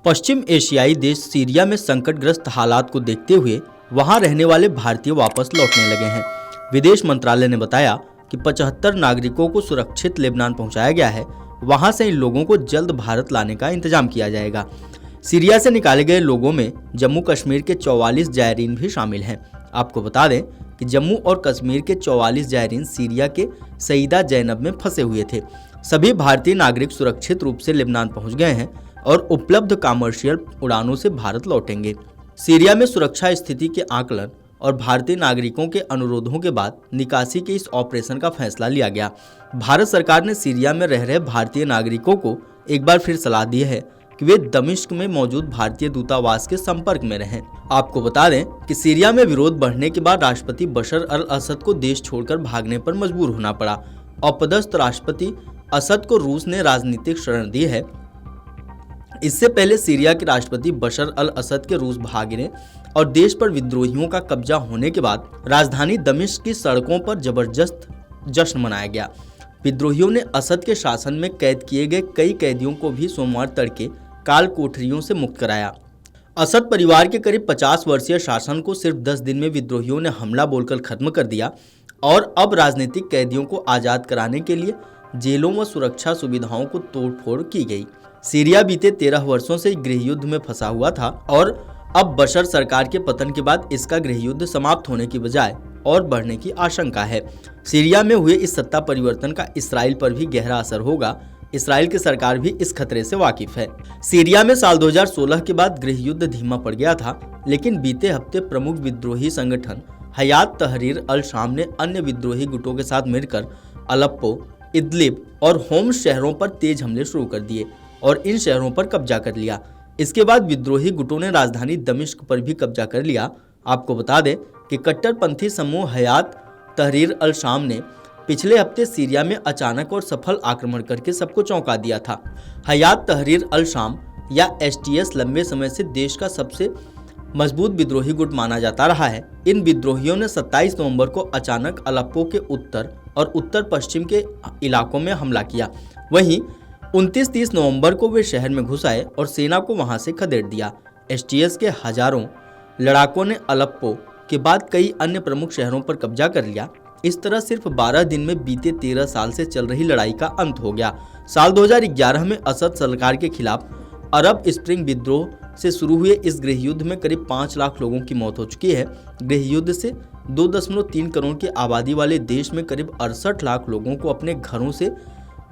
पश्चिम एशियाई देश सीरिया में संकटग्रस्त हालात को देखते हुए वहां रहने वाले भारतीय वापस लौटने लगे हैं। विदेश मंत्रालय ने बताया कि 75 नागरिकों को सुरक्षित लेबनान पहुंचाया गया है। वहां से इन लोगों को जल्द भारत लाने का इंतजाम किया जाएगा। सीरिया से निकाले गए लोगों में जम्मू कश्मीर के 44 जायरीन भी शामिल हैं। आपको बता दें कि जम्मू और कश्मीर के 44 जायरीन सीरिया के सईदा जैनब में फंसे हुए थे। सभी भारतीय नागरिक सुरक्षित रूप से लेबनान पहुंच गए हैं और उपलब्ध कमर्शियल उड़ानों से भारत लौटेंगे। सीरिया में सुरक्षा स्थिति के आकलन और भारतीय नागरिकों के अनुरोधों के बाद निकासी के इस ऑपरेशन का फैसला लिया गया। भारत सरकार ने सीरिया में रह रहे भारतीय नागरिकों को एक बार फिर सलाह दी है कि वे दमिश्क में मौजूद भारतीय दूतावास के संपर्क में रहें। आपको बता दें कि सीरिया में विरोध बढ़ने के बाद राष्ट्रपति बशर अल असद को देश छोड़कर भागने पर मजबूर होना पड़ा। अपदस्थ राष्ट्रपति असद को रूस ने राजनीतिक शरण दी है। इससे पहले सीरिया के राष्ट्रपति बशर अल असद के रूस भागने और देश पर विद्रोहियों का कब्जा होने के बाद राजधानी दमिश्क की सड़कों पर जबरदस्त जश्न मनाया गया। विद्रोहियों ने असद के शासन में कैद किए गए कई कैदियों को भी सोमवार तड़के काल कोठरियों से मुक्त कराया। असद परिवार के करीब 50 वर्षीय शासन को सिर्फ 10 दिन में विद्रोहियों ने हमला बोलकर खत्म कर दिया और अब राजनीतिक कैदियों को आज़ाद कराने के लिए जेलों व सुरक्षा सुविधाओं को तोड़फोड़ की गई। सीरिया बीते 13 वर्षों से गृह युद्ध में फंसा हुआ था और अब बशर सरकार के पतन के बाद इसका गृह युद्ध समाप्त होने की बजाय और बढ़ने की आशंका है। सीरिया में हुए इस सत्ता परिवर्तन का इसराइल पर भी गहरा असर होगा। इसराइल की सरकार भी इस खतरे से वाकिफ है। सीरिया में साल 2016 के बाद गृह युद्ध धीमा पड़ गया था, लेकिन बीते हफ्ते प्रमुख विद्रोही संगठन हयात तहरीर अल शाम ने अन्य विद्रोही गुटों के साथ मिलकर अलेप्पो, इदलिब और होम्स शहरों पर तेज हमले शुरू कर दिए और इन शहरों पर कब्जा कर लिया। इसके बाद विद्रोही गुटों ने राजधानी दमिश्क पर भी कब्जा कर लिया। आपको बता दें कि कट्टरपंथी समूह हयात तहरीर अल शाम ने पिछले हफ्ते सीरिया में अचानक और सफल आक्रमण करके सबको चौंका दिया था। हयात तहरीर अल शाम या एसटीएस लंबे समय से देश का सबसे मजबूत विद्रोही गुट माना जाता रहा है। इन विद्रोहियों ने 27 नवंबर को अचानक अलेप्पो के उत्तर और उत्तर पश्चिम के इलाकों में हमला किया। वहीं 29-30 नवंबर को वे शहर में घुस आए और सेना को वहां से खदेड़ दिया। एसटीएस के हजारों लड़ाकों ने अलेप्पो के बाद कई अन्य प्रमुख शहरों पर कब्जा कर लिया। इस तरह सिर्फ 12 दिन में बीते 13 साल से चल रही लड़ाई का अंत हो गया। साल 2011 में असद सरकार के खिलाफ अरब स्प्रिंग विद्रोह से शुरू हुए इस गृह युद्ध में करीब 5 लाख लोगों की मौत हो चुकी है। गृह युद्ध से 2.3 करोड़ की आबादी वाले देश में करीब 68 लाख लोगों को अपने घरों से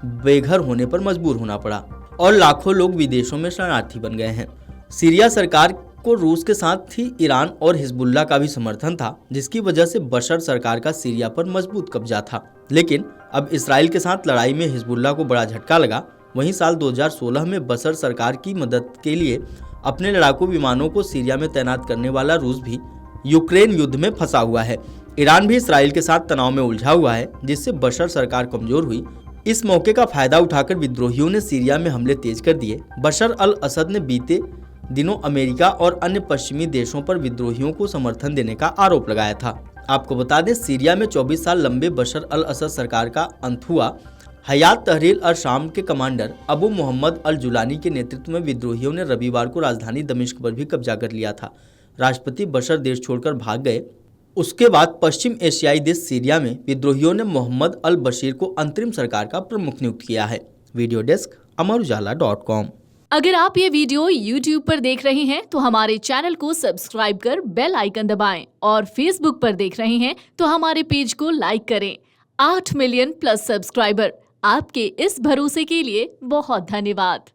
बेघर होने पर मजबूर होना पड़ा और लाखों लोग विदेशों में शरणार्थी बन गए हैं। सीरिया सरकार को रूस के साथ ही ईरान और हिजबुल्लाह का भी समर्थन था, जिसकी वजह से बशर सरकार का सीरिया पर मजबूत कब्जा था। लेकिन अब इसराइल के साथ लड़ाई में हिजबुल्लाह को बड़ा झटका लगा। वहीं साल 2016 में बशर सरकार की मदद के लिए अपने लड़ाकू विमानों को सीरिया में तैनात करने वाला रूस भी यूक्रेन युद्ध में फंसा हुआ है। ईरान भी इसराइल के साथ तनाव में उलझा हुआ है, जिससे बशर सरकार कमजोर हुई। इस मौके का फायदा उठाकर विद्रोहियों ने सीरिया में हमले तेज कर दिए। बशर अल असद ने बीते दिनों अमेरिका और अन्य पश्चिमी देशों पर विद्रोहियों को समर्थन देने का आरोप लगाया था। आपको बता दें, सीरिया में 24 साल लंबे बशर अल असद सरकार का अंत हुआ। हयात तहरीर अल शाम के कमांडर अबू मोहम्मद अल जुलानी के नेतृत्व में विद्रोहियों ने रविवार को राजधानी दमिश्क पर भी कब्जा कर लिया था। राष्ट्रपति बशर देश छोड़कर भाग गए। उसके बाद पश्चिम एशियाई देश सीरिया में विद्रोहियों ने मोहम्मद अल बशीर को अंतरिम सरकार का प्रमुख नियुक्त किया है। वीडियो डेस्क अमरुजाला.com। अगर आप ये वीडियो YouTube पर देख रहे हैं तो हमारे चैनल को सब्सक्राइब कर बेल आइकन दबाएं और Facebook पर देख रहे हैं तो हमारे पेज को लाइक करें। 8 मिलियन प्लस सब्सक्राइबर, आपके इस भरोसे के लिए बहुत धन्यवाद।